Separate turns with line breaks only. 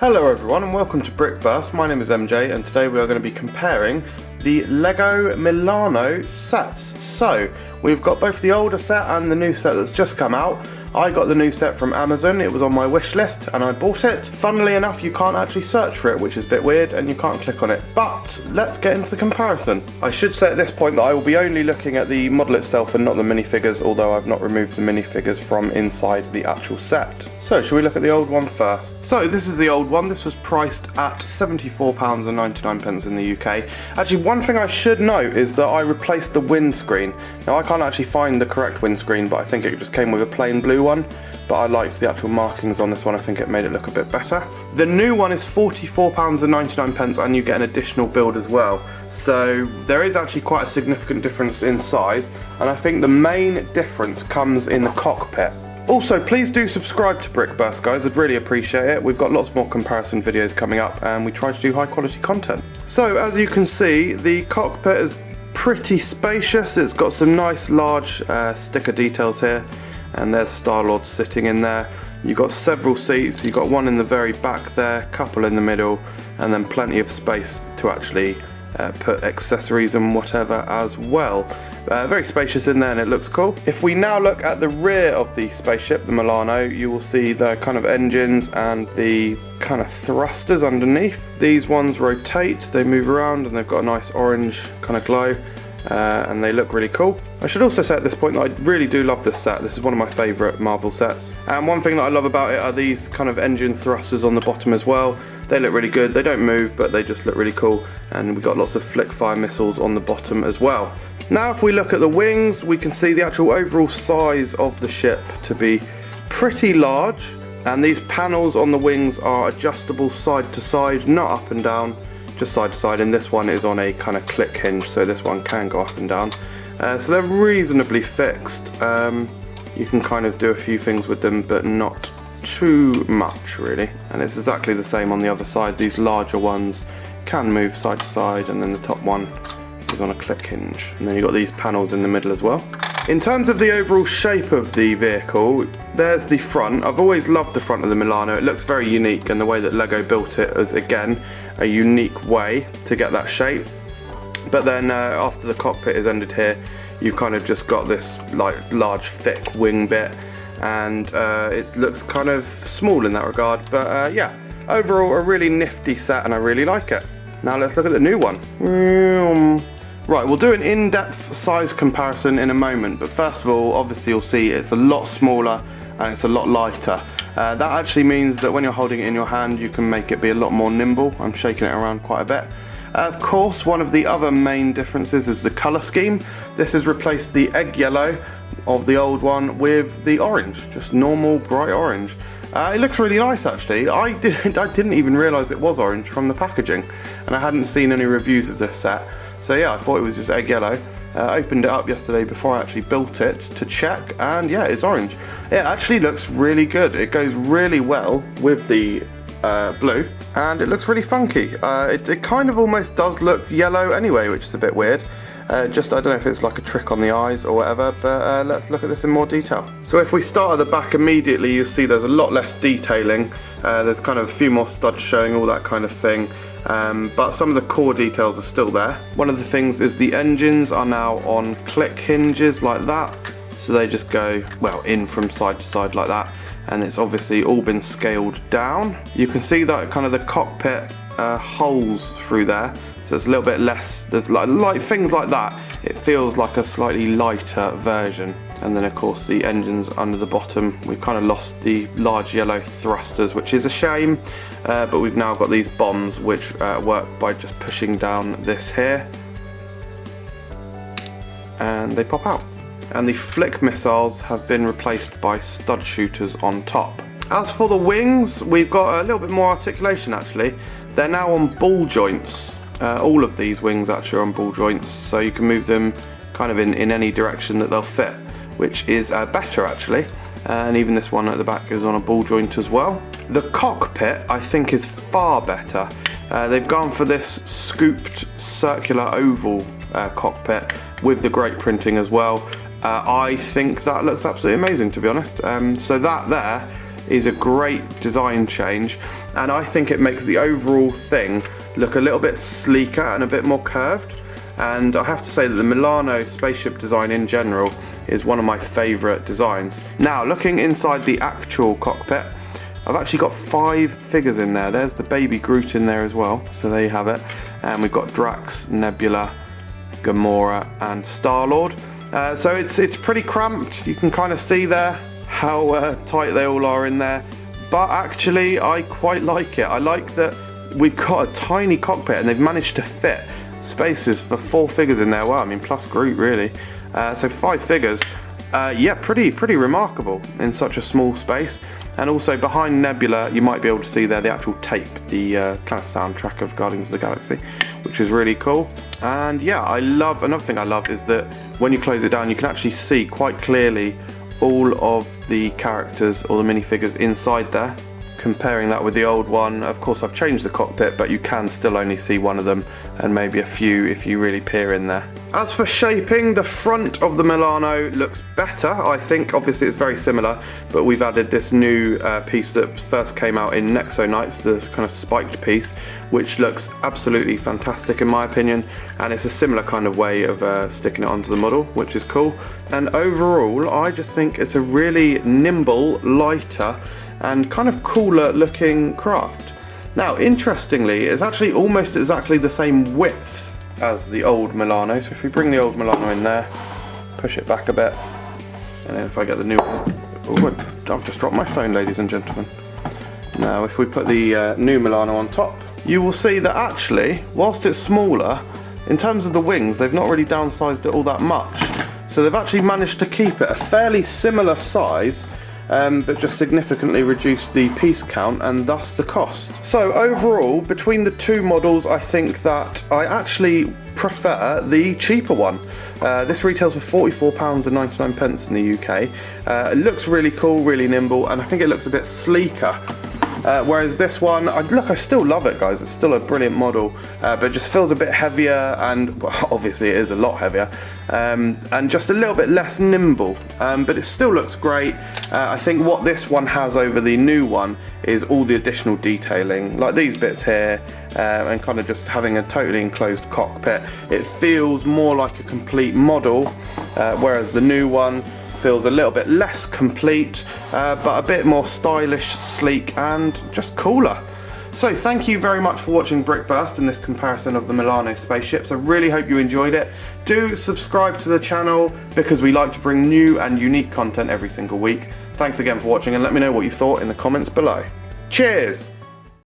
Hello everyone and welcome to Brickburst. My name is MJ and today we are going to be comparing the LEGO Milano sets. So we've got both the older set and the new set that's just come out. I got the new set from Amazon, it was on my wish list and I bought it. Funnily enough, you can't actually search for it, which is a bit weird, and you can't click on it. But let's get into the comparison. I should say at this point that I will be only looking at the model itself and not the minifigures, although I've not removed the minifigures from inside the actual set. So should we look at the old one first? So this is the old one. This was priced at £74.99 in the UK. Actually, one thing I should note is that I replaced the windscreen. Now I can't actually find the correct windscreen, but I think it just came with a plain blue one. But I liked the actual markings on this one. I think it made it look a bit better. The new one is £44.99 and you get an additional build as well. So there is actually quite a significant difference in size, and I think the main difference comes in the cockpit. Also, please do subscribe to Brickburst, guys. I'd really appreciate it. We've got lots more comparison videos coming up and we try to do high quality content. So as you can see, the cockpit is pretty spacious. It's got some nice large sticker details here, and there's Star-Lord sitting in there. You've got several seats. You've got one in the very back there, a couple in the middle, and then plenty of space to actually put accessories and whatever as well. Very spacious in there and it looks cool. If we now look at the rear of the spaceship, the Milano, you will see the kind of engines and the kind of thrusters underneath. These ones rotate, they move around, and they've got a nice orange kind of glow. And they look really cool. I should also say at this point that I really do love this set. This is one of my favourite Marvel sets. And one thing that I love about it are these kind of engine thrusters on the bottom as well. They look really good. They don't move, but they just look really cool. And we've got lots of flick fire missiles on the bottom as well. Now if we look at the wings, we can see the actual overall size of the ship to be pretty large. And these panels on the wings are adjustable side to side, not up and down. Just side to side, and this one is on a kind of click hinge, so this one can go up and down. So they're reasonably fixed. You can kind of do a few things with them, but not too much really. And it's exactly the same on the other side. These larger ones can move side to side, and then the top one is on a click hinge. And then you've got these panels in the middle as well. In terms of the overall shape of the vehicle, there's the front. I've always loved the front of the Milano. It looks very unique, and the way that LEGO built it is, again, a unique way to get that shape. But then after the cockpit is ended here, you've kind of just got this like large thick wing bit, and it looks kind of small in that regard. But yeah, overall a really nifty set and I really like it. Now let's look at the new one. Right, we'll do an in-depth size comparison in a moment, but first of all, obviously you'll see it's a lot smaller and it's a lot lighter. That actually means that when you're holding it in your hand, you can make it be a lot more nimble. I'm shaking it around quite a bit. Of course, one of the other main differences is the colour scheme. This has replaced the egg yellow of the old one with the orange, just normal bright orange. It looks really nice actually. I didn't even realise it was orange from the packaging, and I hadn't seen any reviews of this set. So yeah, I thought it was just egg yellow. Opened it up yesterday before I actually built it to check, and yeah, it's orange. It actually looks really good. It goes really well with the blue, and it looks really funky. It kind of almost does look yellow anyway, which is a bit weird. I don't know if it's like a trick on the eyes or whatever, but let's look at this in more detail. So if we start at the back immediately, you'll see there's a lot less detailing. There's kind of a few more studs showing, all that kind of thing. But some of the core details are still there. One of the things is the engines are now on click hinges like that. So they just go, well, in from side to side like that. And it's obviously all been scaled down. You can see that kind of the cockpit holes through there. So it's a little bit less, there's like things like that. It feels like a slightly lighter version. And then of course the engines under the bottom, we've kind of lost the large yellow thrusters, which is a shame. But we've now got these bombs which work by just pushing down this here. And they pop out. And the flick missiles have been replaced by stud shooters on top. As for the wings, we've got a little bit more articulation actually. They're now on ball joints. All of these wings actually are on ball joints, so you can move them kind of in any direction that they'll fit, which is better actually. And even this one at the back is on a ball joint as well. The cockpit I think is far better. They've gone for this scooped circular oval cockpit with the great printing as well. I think that looks absolutely amazing, to be honest. So that there is a great design change, and I think it makes the overall thing look a little bit sleeker and a bit more curved. And I have to say that the Milano Spaceship design in general is one of my favourite designs. Now, looking inside the actual cockpit, I've actually got 5 figures in there. There's the baby Groot in there as well, so there you have it. And we've got Drax, Nebula, Gamora and Star-Lord. So it's pretty cramped. You can kind of see there how tight they all are in there. But actually, I quite like it. I like that we've got a tiny cockpit and they've managed to fit spaces for 4 figures in there. Well, I mean, plus Groot really. So 5 figures. Yeah, pretty remarkable in such a small space. And also behind Nebula, you might be able to see there the actual tape, the kind of soundtrack of Guardians of the Galaxy, which is really cool. And yeah, I love, another thing I love is that when you close it down, you can actually see quite clearly all of the characters or the minifigures inside there. Comparing that with the old one, of course I've changed the cockpit, but you can still only see one of them and maybe a few if you really peer in there. As for shaping, the front of the Milano looks better, I think. Obviously it's very similar, but we've added this new piece that first came out in Nexo Knights, the kind of spiked piece, which looks absolutely fantastic in my opinion, and it's a similar kind of way of sticking it onto the model, which is cool. And overall, I just think it's a really nimble, lighter, and kind of cooler looking craft. Now, interestingly, it's actually almost exactly the same width as the old Milano. So if we bring the old Milano in there, push it back a bit, and then if I get the new one, oh, I've just dropped my phone, ladies and gentlemen. Now, if we put the new Milano on top, you will see that actually, whilst it's smaller, in terms of the wings, they've not really downsized it all that much. So they've actually managed to keep it a fairly similar size, but just significantly reduce the piece count and thus the cost. So overall, between the two models, I think that I actually prefer the cheaper one. This retails for £44.99 in the UK. It looks really cool, really nimble, and I think it looks a bit sleeker. Whereas this one, I still love it, guys. It's still a brilliant model, but it just feels a bit heavier, and well, obviously it is a lot heavier, and just a little bit less nimble, but it still looks great. I think what this one has over the new one is all the additional detailing, like these bits here, and kind of just having a totally enclosed cockpit. It feels more like a complete model, whereas the new one feels a little bit less complete, but a bit more stylish, sleek, and just cooler. So thank you very much for watching Brickburst and this comparison of the Milano spaceships. I really hope you enjoyed it. Do subscribe to the channel because we like to bring new and unique content every single week. Thanks again for watching, and let me know what you thought in the comments below. Cheers!